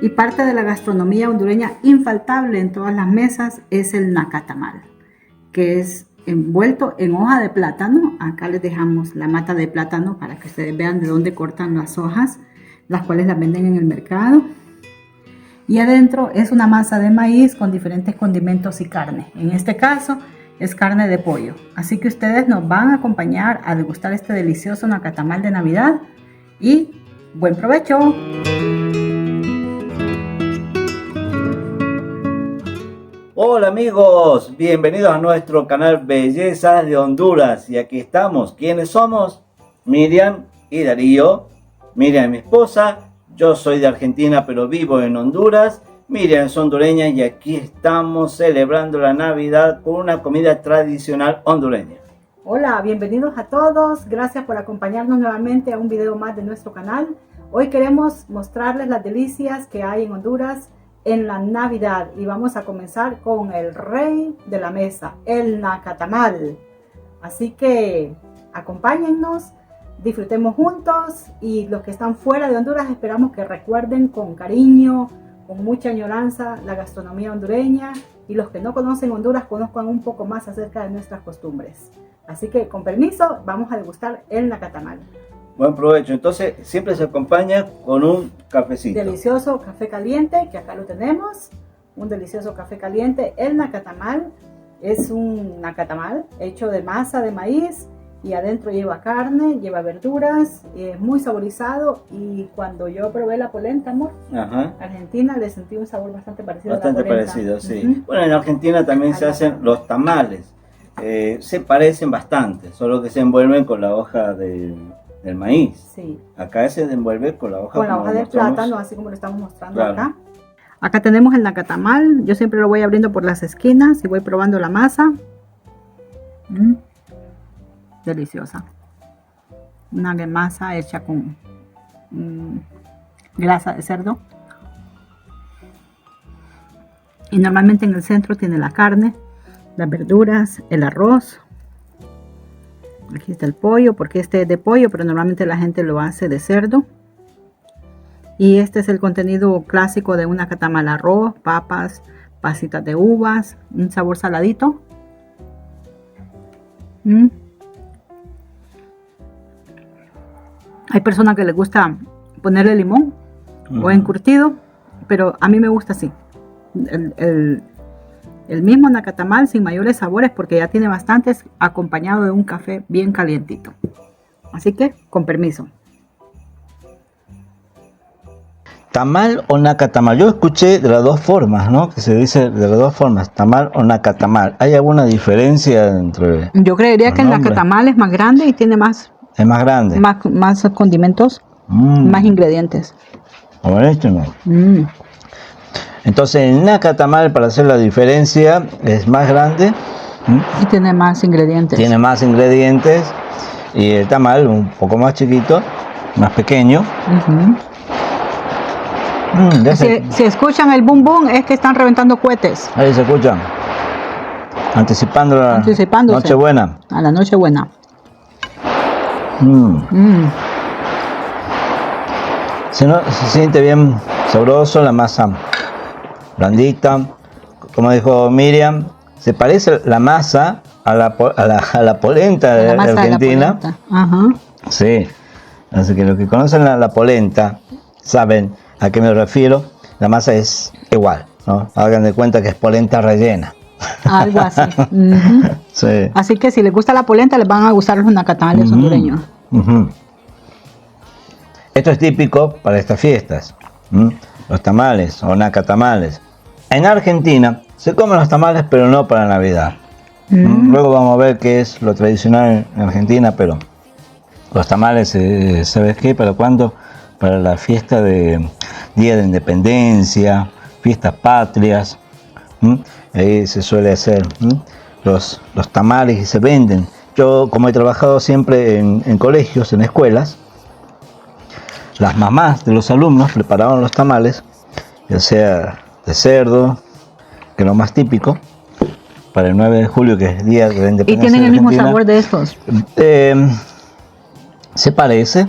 Y parte de la gastronomía hondureña infaltable en todas las mesas es el nacatamal, que es envuelto en hoja de plátano. Acá les dejamos la mata de plátano para que ustedes vean de dónde cortan las hojas, las cuales las venden en el mercado. Y adentro es una masa de maíz con diferentes condimentos y carne. En este caso es carne de pollo. Así que ustedes nos van a acompañar a degustar este delicioso nacatamal de Navidad. Y buen provecho. Hola amigos, bienvenidos a nuestro canal Bellezas de Honduras. Y aquí estamos, ¿quiénes somos? Miriam y Darío. Miriam es mi esposa, yo soy de Argentina pero vivo en Honduras. Miriam es hondureña y aquí estamos celebrando la Navidad con una comida tradicional hondureña. Hola, bienvenidos a todos, gracias por acompañarnos nuevamente a un video más de nuestro canal. Hoy queremos mostrarles las delicias que hay en Honduras en la Navidad y vamos a comenzar con el rey de la mesa, el nacatamal. Así que acompáñennos, disfrutemos juntos y los que están fuera de Honduras esperamos que recuerden con cariño, con mucha añoranza la gastronomía hondureña y los que no conocen Honduras conozcan un poco más acerca de nuestras costumbres. Así que con permiso vamos a degustar el nacatamal. Buen provecho. Entonces siempre se acompaña con un cafecito. Delicioso café caliente, que acá lo tenemos. Un delicioso café caliente. El nacatamal es un nacatamal hecho de masa de maíz y adentro lleva carne, lleva verduras, es muy saborizado. Y cuando yo probé la polenta, amor, Argentina, le sentí un sabor bastante parecido. Bastante parecido, sí. Bueno, en Argentina también se hacen los tamales. Se parecen bastante, solo que se envuelven con la hoja del maíz. Sí. Acá se envuelve con la hoja del plátano, así como lo estamos mostrando acá. Acá tenemos el nacatamal. Yo siempre lo voy abriendo por las esquinas y voy probando la masa. Deliciosa. Una masa hecha con grasa de cerdo. Y normalmente en el centro tiene la carne, las verduras, el arroz. Aquí está el pollo, porque este es de pollo, pero normalmente la gente lo hace de cerdo. Y este es el contenido clásico de un nacatamal: arroz, papas, pasitas de uvas, un sabor saladito. Hay personas que les gusta ponerle limón o encurtido, pero a mí me gusta así. El mismo nacatamal sin mayores sabores porque ya tiene bastantes, acompañado de un café bien calientito. Así que, con permiso. ¿Tamal o nacatamal? Yo escuché de las dos formas, ¿no? Que se dice de las dos formas, tamal o nacatamal. ¿Hay alguna diferencia entre...? Yo creería que el nacatamal es más grande y tiene más... Es más grande. Más condimentos, más ingredientes. Buenísimo. Entonces el nacatamal, para hacer la diferencia, es más grande. Y tiene más ingredientes. Tiene más ingredientes. Y el tamal un poco más chiquito, más pequeño. Si escuchan el boom boom, es que están reventando cohetes. Ahí se escuchan. Anticipándose. Nochebuena. A la Nochebuena. Se siente bien sabroso, la masa blandita. Como dijo Miriam, se parece la masa a la polenta de Argentina. Sí, así que los que conocen la polenta saben a qué me refiero. La masa es igual, ¿no? Hagan de cuenta que es polenta rellena. Algo así. Sí. Así que si les gusta la polenta, les van a gustar los nacatamales hondureños. Esto es típico para estas fiestas, los tamales o nacatamales. En Argentina se comen los tamales, pero no para Navidad. Luego vamos a ver qué es lo tradicional en Argentina, pero los tamales, ¿sabes qué? ¿Para cuándo? Para la fiesta de Día de Independencia, fiestas patrias. Ahí se suele hacer los tamales y se venden. Yo, como he trabajado siempre en colegios, en escuelas, las mamás de los alumnos preparaban los tamales, ya sea de cerdo, que es lo más típico, para el 9 de julio, que es Día de la Independencia. ¿Y tienen el mismo sabor de estos? Se parece,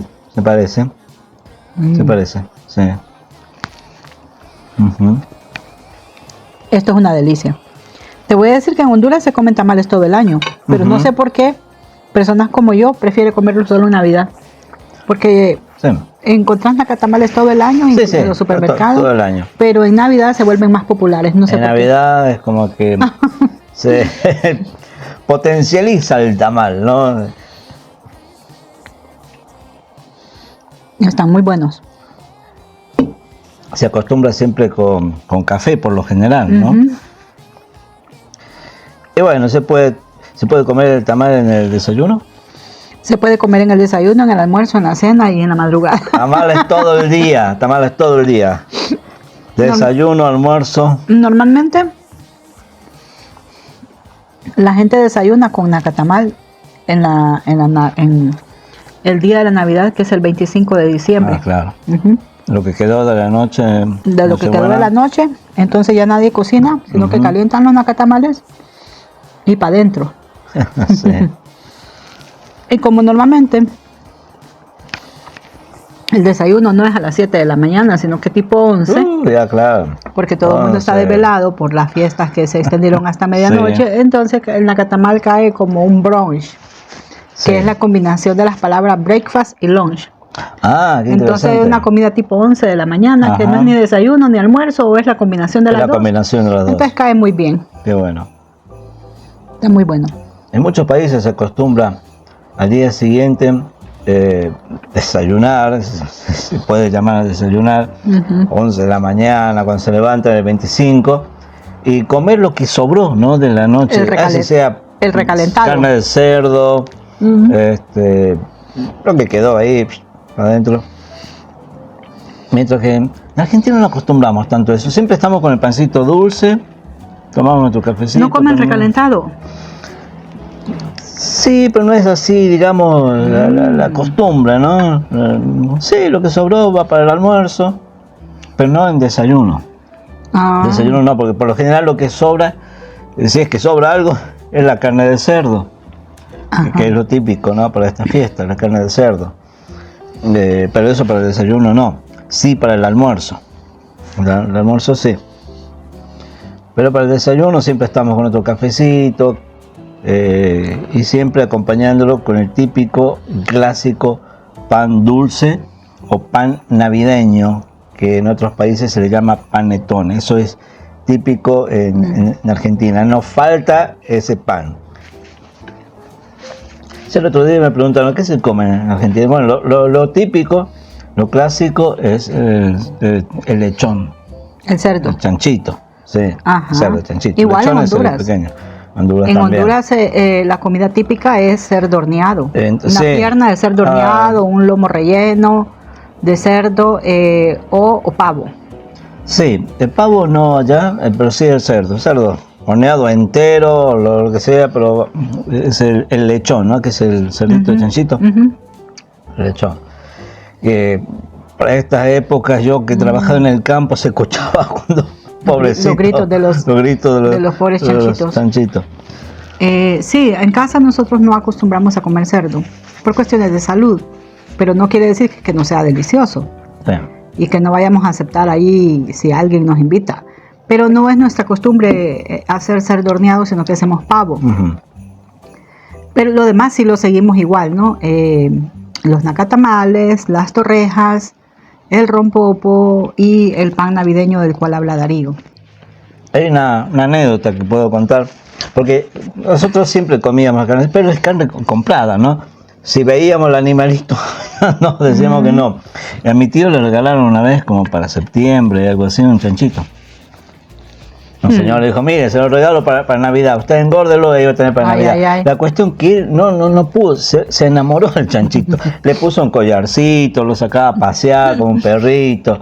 sí. Ujú. Esto es una delicia. Te voy a decir que en Honduras se comen tamales todo el año, pero no sé por qué personas como yo prefieren comerlos solo en Navidad. Porque Sí. encontrás nacatamales todo el año Sí, sí, en los supermercados, todo el año. pero en Navidad se vuelven más populares. No sé En por Navidad es como que se potencializa el tamal, ¿no? qué. Están muy buenos. Se acostumbra siempre con café por lo general, ¿no? Ujú. Y bueno, se puede comer el tamal en el desayuno. Se puede comer en el desayuno, en el almuerzo, en la cena y en la madrugada. Tamales todo el día, tamales todo el día. Desayuno, almuerzo. Normalmente la gente desayuna con nacatamal en el día de la Navidad, que es el 25 de diciembre. Ah, claro. Ujú. Lo que quedó de la noche. De lo que quedó de la noche, entonces ya nadie cocina, sino que calientan los nacatamales y para adentro. Sí. Y como normalmente el desayuno no es a las 7 de la mañana, sino que tipo 11, Ya, claro. porque todo el mundo está 11. desvelado por las fiestas que se extendieron hasta medianoche, entonces el nacatamal cae como un brunch, Sí. que es la combinación de las palabras breakfast y lunch. Ah, qué Entonces interesante. es una comida tipo 11 de la mañana, que no es Ajá. ni desayuno ni almuerzo, o es la combinación de Es las la dos. combinación de las dos. Entonces cae muy bien, Qué bueno. está muy bueno. En muchos países se acostumbra al día siguiente desayunar, se puede llamar a desayunar, 11 de la mañana, cuando se levanta el 25, y comer lo que sobró, ¿no? De la noche, así sea el recalentado. carne de cerdo, lo que quedó ahí adentro. Mientras que en Argentina no acostumbramos tanto a eso, siempre estamos con el pancito dulce, tomamos nuestro cafecito. ¿No comen tomamos- recalentado? Sí, pero no es así, digamos, la costumbre, ¿no? Sí, lo que sobró va para el almuerzo, pero no en desayuno. Ah, Desayuno no, porque por lo general lo que sobra, si es que sobra algo, es la carne de cerdo, que es lo típico, ¿no? Para esta fiesta, la carne de cerdo. Pero eso para el desayuno no, sí para el almuerzo. El almuerzo sí. Pero para el desayuno siempre estamos con nuestro cafecito, y siempre acompañándolo con el típico clásico pan dulce o pan navideño, que en otros países se le llama panetón. Eso es típico en Argentina, no falta ese pan. El otro día me preguntaron qué se come en Argentina. Bueno, lo típico, lo clásico es el lechón, el cerdo. el chanchito, sí, Ajá. cerdo, chanchito. Igual lechón en es el Honduras. pequeño. Honduras En también. Honduras la comida típica es cerdo horneado. Una Sí. pierna de cerdo horneado, un lomo relleno de cerdo o pavo. Sí, el pavo no allá, pero sí el cerdo horneado entero, lo que sea, pero es el lechón, ¿no? Que es el cerdito, el chanchito, el lechón. Para estas épocas yo que trabajaba en el campo se escuchaba cuando pobrecito, Los gritos de los pobres chanchitos. chanchitos. Sí, en casa nosotros no acostumbramos a comer cerdo por cuestiones de salud, pero no quiere decir que no sea delicioso Sí. y que no vayamos a aceptar ahí si alguien nos invita. Pero no es nuestra costumbre hacer cerdo horneado, sino que hacemos pavo. Ujú. Pero lo demás sí lo seguimos igual, ¿no? Los nacatamales, las torrejas, el rompopo y el pan navideño del cual habla Darío. Hay una anécdota que puedo contar, porque nosotros siempre comíamos carne, pero es carne comprada, ¿no? Si veíamos el animalito, no, decíamos que no. Y a mi tío le regalaron una vez, como para septiembre, algo así, un chanchito. Un señor le dijo, mire, se lo regalo para Navidad, usted engórdelo y va a tener para Ay, Navidad. ay, ay. La cuestión que él no pudo, se enamoró del chanchito. Le puso un collarcito, lo sacaba a pasear como un perrito.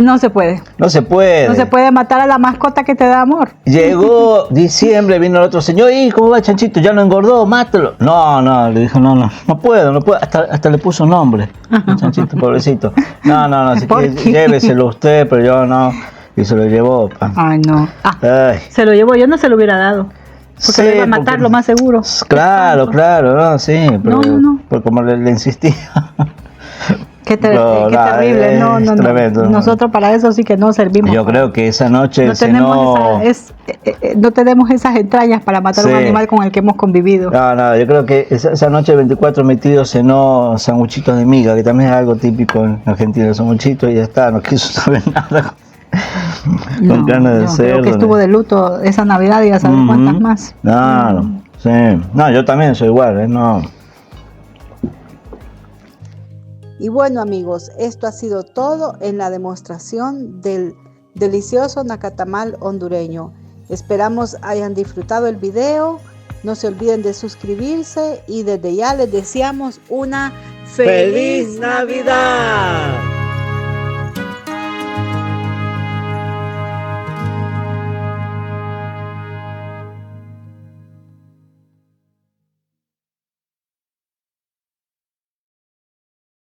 No se puede. No se puede. No se puede matar a la mascota que te da amor. Llegó diciembre, vino el otro señor, ¿y cómo va el chanchito? ¿Ya no engordó? Mátalo. No, le dijo, no puedo. Hasta le puso nombre, el chanchito, pobrecito. No, si ¿Por quiere, qué? lléveselo usted, pero yo no. Y se lo llevó. Ay, no. Ay. Se lo llevó, yo no se lo hubiera dado. Porque Sí, lo iba a matar, porque- lo más seguro. Claro, no, sí, pero No. por como le insistía. Qué terrible, no. Tremendo. Nosotros para eso sí que no servimos. Yo creo que esa noche no tenemos esas entrañas para matar un animal con el que hemos convivido. No, yo creo que esa noche 24 metidos cenó sanguchitos de miga, que también es algo típico en Argentina, sanguchitos y ya está, no quiso saber nada con carne de cerdo. Creo que estuvo de luto esa Navidad y a saber cuántas más. Sí. No, yo también soy igual, no. Y bueno, amigos, esto ha sido todo en la demostración del delicioso nacatamal hondureño. Esperamos hayan disfrutado el video. No se olviden de suscribirse y desde ya les deseamos una ¡Feliz Navidad!